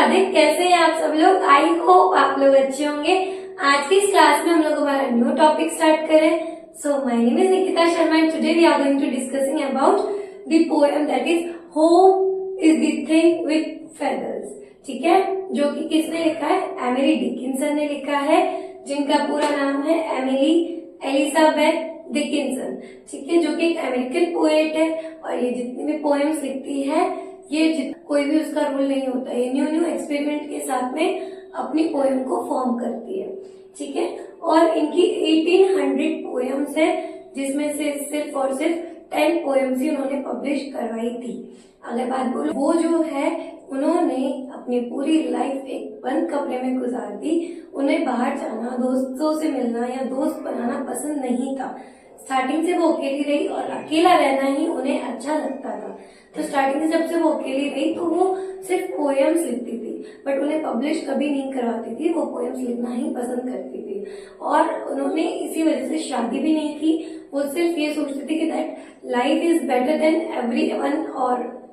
राधे। कैसे हैं आप सब लोग? आई होप आप लोग अच्छे होंगे। आज की इस क्लास में हम लोग हमारा न्यू टॉपिक स्टार्ट करें। So my name is Nikita Sharma and today we are going to discussing about the poem that is hope is the thing with feathers. ठीक है, जो कि किसने लिखा है? एमिली डिकिंसन ने लिखा है, जिनका पूरा नाम है एमिली एलिजाबेथ डिकिंसन। ठीक है, जो कि एक अमेरिकन पोएट है और ये जितनी भी पोएम्स लिखती है ये कोई भी उसका रूल नहीं होता, ये न्यू न्यू एक्सपेरिमेंट के साथ में अपनी पोएम को फॉर्म करती है। ठीक है, और इनकी 1800 पोएम्स है, जिसमें से सिर्फ और सिर्फ 10 पोएम्स ही उन्होंने पब्लिश करवाई थी। अगर बात बोलो, वो जो है उन्होंने अपनी पूरी लाइफ एक बंद कमरे में गुजार दी। उन्हें बाहर जाना, दोस्तों से मिलना या दोस्त बनाना पसंद नहीं था। स्टार्टिंग से वो अकेली रही और अकेला रहना ही उन्हें अच्छा लगता था। तो स्टार्टिंग से जब से वो अकेली रही तो वो सिर्फ पोएम्स लिखती थी, बट उन्हें पब्लिश कभी नहीं करवाती थी। वो पोएम्स लिखना ही पसंद करती थी और उन्होंने इसी वजह से शादी भी नहीं की। वो सिर्फ ये सोचती थी कि that life is better than everyone और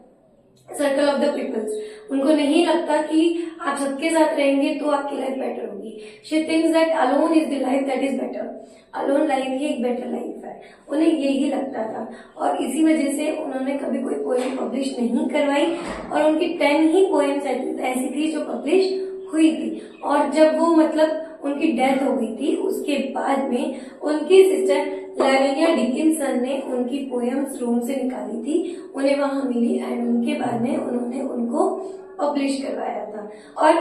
सर्कल ऑफ द पीपल्स। उनको नहीं लगता कि आप सबके साथ रहेंगे तो आपकी लाइफ बेटर होगी। She thinks that alone is the life that is better. Alone life ही एक बेटर लाइफ है, उन्हें यही लगता था। और इसी वजह से उन्होंने कभी कोई पोएम पब्लिश नहीं करवाई और उनकी 10 ही पोएम्स ऐसी थी जो पब्लिश हुई थी। और जब वो उनकी डेथ हो गई थी, उसके बाद में उनकी सिस्टर लाविनिया डिकिंसन ने उनकी पोएम्स रूम से निकाली थी, उन्हें वहां मिली एंड उनके बाद में उन्होंने उनको पब्लिश करवाया था। और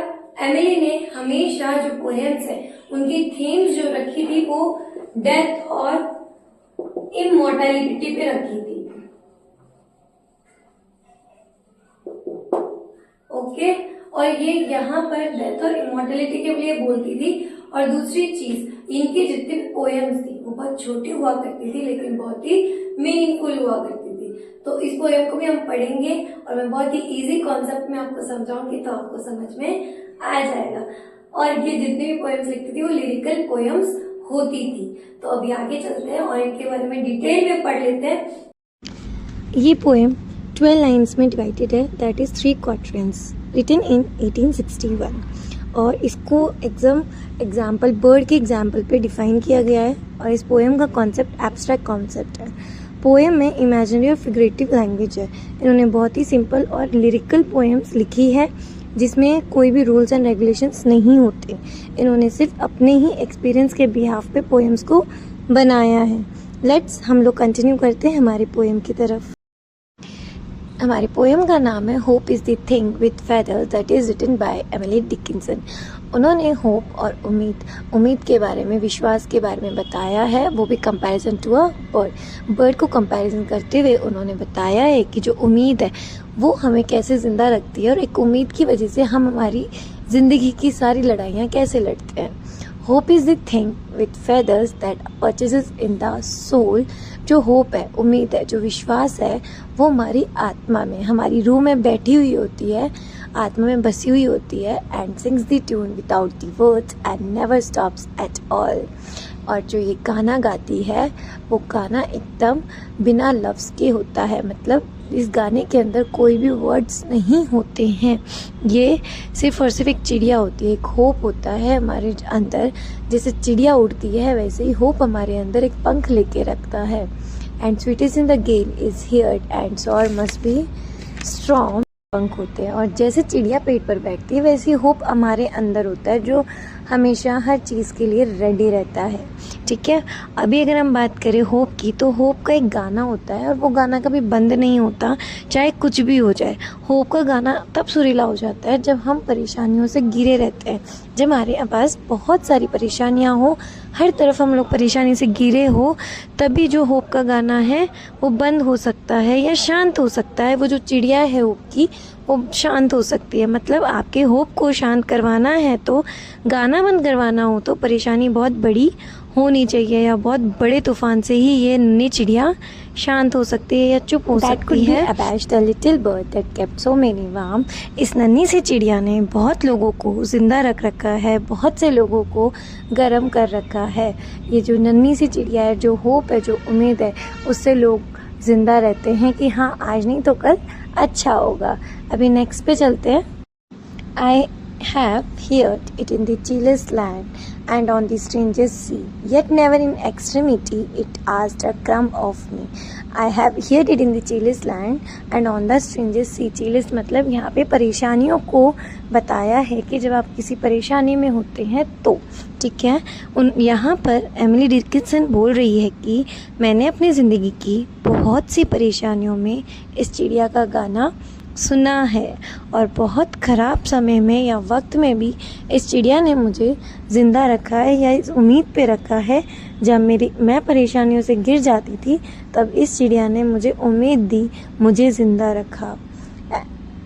एमिली ने हमेशा जो पोएम्स है उनकी थीम्स जो रखी थी वो डेथ और इमॉर्टैलिटी पे रखी थी। ओके, और ये यहाँ पर डेथ और इमॉर्टैलिटी के लिए बोलती थी। और दूसरी चीज, इनकी जितनी पोएम्स थी वो बहुत छोटी हुआ करती थी लेकिन बहुत ही मीनिंगफुल हुआ करती थी। तो इस पोएम को भी हम पढ़ेंगे और मैं बहुत ही इजी कॉन्सेप्ट में आपको समझाऊंगी तो आपको समझ में आ जाएगा। और ये जितनी भी पोएम्स लिखती थी वो लिरिकल पोएम्स होती थी। तो अभी आगे चलते हैं और इनके बारे में डिटेल में पढ़ लेते हैं। ये पोएम 12 लाइन्स में डिवाइडेड है, दैट इज 3 क्वार्टरन्स, रिटन इन 1861। और इसको एग्जाम्पल बर्ड के एग्जाम्पल पे डिफाइन किया गया है। और इस पोएम का कॉन्सेप्ट एब्स्ट्रैक्ट कॉन्सेप्ट है। पोएम में इमेजिनरी और फिगरेटिव लैंग्वेज है। इन्होंने बहुत ही सिंपल और लिरिकल पोएम्स लिखी है जिसमें कोई भी रूल्स एंड रेगुलेशंस नहीं होते। इन्होंने सिर्फ अपने ही एक्सपीरियंस के बिहाफ पे पोएम्स को बनाया है। लेट्स हम लोग कंटिन्यू करते हैं हमारे पोएम की तरफ। हमारे पोएम का नाम है hope is the thing with feathers, that is written by Emily Dickinson. उन्होंने होप और उम्मीद के बारे में, विश्वास के बारे में बताया है, वो भी कंपैरिजन टू अ बर्ड को कंपैरिजन करते हुए उन्होंने बताया है कि जो उम्मीद है वो हमें कैसे ज़िंदा रखती है और एक उम्मीद की वजह से हम हमारी ज़िंदगी की सारी लड़ाइयाँ कैसे लड़ते हैं। Hope is the thing with feathers that perches in the soul. जो होप है, उम्मीद है, जो विश्वास है, वो हमारी आत्मा में, हमारी रूह में बैठी हुई होती है, आत्मा में बसी हुई होती है। And sings the tune without the words and never stops at all. और जो ये गाना गाती है वो गाना एकदम बिना लफ्ज़ के होता है, मतलब इस गाने के अंदर कोई भी वर्ड्स नहीं होते हैं। ये सिर्फ और सिर्फ एक चिड़िया होती है, एक होप होता है हमारे अंदर। जैसे चिड़िया उड़ती है वैसे ही होप हमारे अंदर एक पंख लेके रखता है। And sweetest in the gale is heard and sore must be strong. पंख होते हैं और जैसे चिड़िया पेड़ पर बैठती है वैसे होप हमारे अंदर होता है, जो हमेशा हर चीज़ के लिए रेडी रहता है। ठीक है, अभी अगर हम बात करें होप की, तो होप का एक गाना होता है और वो गाना कभी बंद नहीं होता, चाहे कुछ भी हो जाए। होप का गाना तब सुरीला हो जाता है जब हम परेशानियों से घिरे रहते हैं, जब हमारे पास बहुत सारी परेशानियां हो, हर तरफ हम लोग परेशानी से घिरे हो, तभी जो होप का गाना है वो बंद हो सकता है या शांत हो सकता है। वो जो चिड़िया है होप की, वो शांत हो सकती है। मतलब आपके होप को शांत करवाना है तो, गाना बंद करवाना हो तो परेशानी बहुत बड़ी होनी चाहिए या बहुत बड़े तूफान से ही ये नन्ही चिड़िया शांत हो सकती है या चुप हो सकती है। Abash the little bird that kept so many warm. इस नन्ही सी चिड़िया ने बहुत लोगों को जिंदा रख रखा है, बहुत से लोगों को गर्म कर रखा है। ये जो नन्ही सी चिड़िया है, जो होप है, जो उम्मीद है, उससे लोग जिंदा रहते हैं कि हाँ आज नहीं तो कल अच्छा होगा। अभी नेक्स्ट पे चलते हैं। I have heard it in the chillest land and on the strangest sea, yet never in extremity it asked a crumb of me. I have heard it in the chillest land and on the strangest sea. chillest मतलब यहाँ पे परेशानियों को बताया है कि जब आप किसी परेशानी में होते हैं तो ठीक है। यहाँ पर एमिली डिकिंसन बोल रही है कि मैंने अपनी ज़िंदगी की बहुत सी परेशानियों में इस चिड़िया का गाना सुना है और बहुत ख़राब समय में या वक्त में भी इस चिड़िया ने मुझे ज़िंदा रखा है या इस उम्मीद पे रखा है। जब मैं परेशानियों से गिर जाती थी तब इस चिड़िया ने मुझे उम्मीद दी, मुझे ज़िंदा रखा।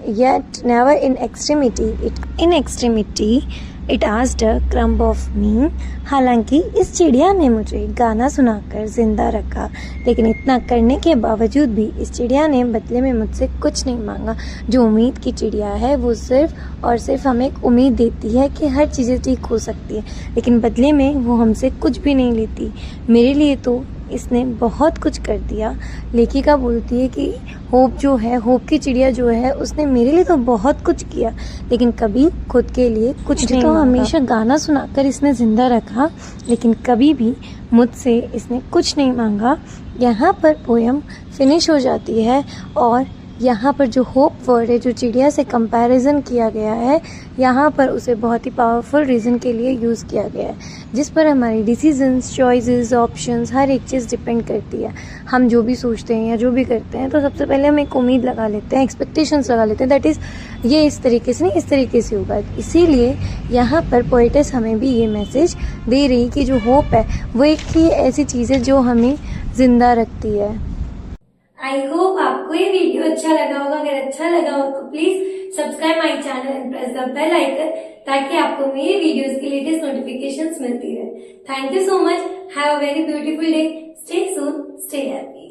Yet never in extremity it asked a crumb of me. हालांकि इस चिड़िया ने मुझे गाना सुनाकर ज़िंदा रखा, लेकिन इतना करने के बावजूद भी इस चिड़िया ने बदले में मुझसे कुछ नहीं मांगा। जो उम्मीद की चिड़िया है वो सिर्फ और सिर्फ हमें एक उम्मीद देती है कि हर चीज़ें ठीक हो सकती है, लेकिन बदले में वो हमसे कुछ भी नहीं लेती। मेरे लिए तो इसने बहुत कुछ कर दिया। लेखिका बोलती है कि होप जो है, होप की चिड़िया जो है, उसने मेरे लिए तो बहुत कुछ किया लेकिन कभी खुद के लिए कुछ नहीं। तो हमेशा गाना सुनाकर इसने ज़िंदा रखा, लेकिन कभी भी मुझसे इसने कुछ नहीं मांगा। यहाँ पर पोएम फिनिश हो जाती है और यहाँ पर जो होप वर्ड है, जो चिड़िया से कंपैरिजन किया गया है, यहाँ पर उसे बहुत ही पावरफुल रीज़न के लिए यूज़ किया गया है, जिस पर हमारी डिसीजंस, चॉइसेस, ऑप्शंस, हर एक चीज़ डिपेंड करती है। हम जो भी सोचते हैं या जो भी करते हैं तो सबसे पहले हम एक उम्मीद लगा लेते हैं, एक्सपेक्टेशंस लगा लेते हैं, दैट इज़ ये इस तरीके से नहीं, इस तरीके से होगा। इसीलिए यहाँ पर पोएटेस हमें भी ये मैसेज दे रही कि जो होप है वो एक ही ऐसी चीज़ है जो हमें ज़िंदा रखती है। आई होप आपको ये वीडियो अच्छा लगा होगा। अगर अच्छा लगा हो तो please subscribe my channel and press the bell icon, ताकि आपको मेरी वीडियोस की लेटेस्ट नोटिफिकेशंस मिलती रहे। Thank you so much. Have a very beautiful day. Stay soon, stay happy.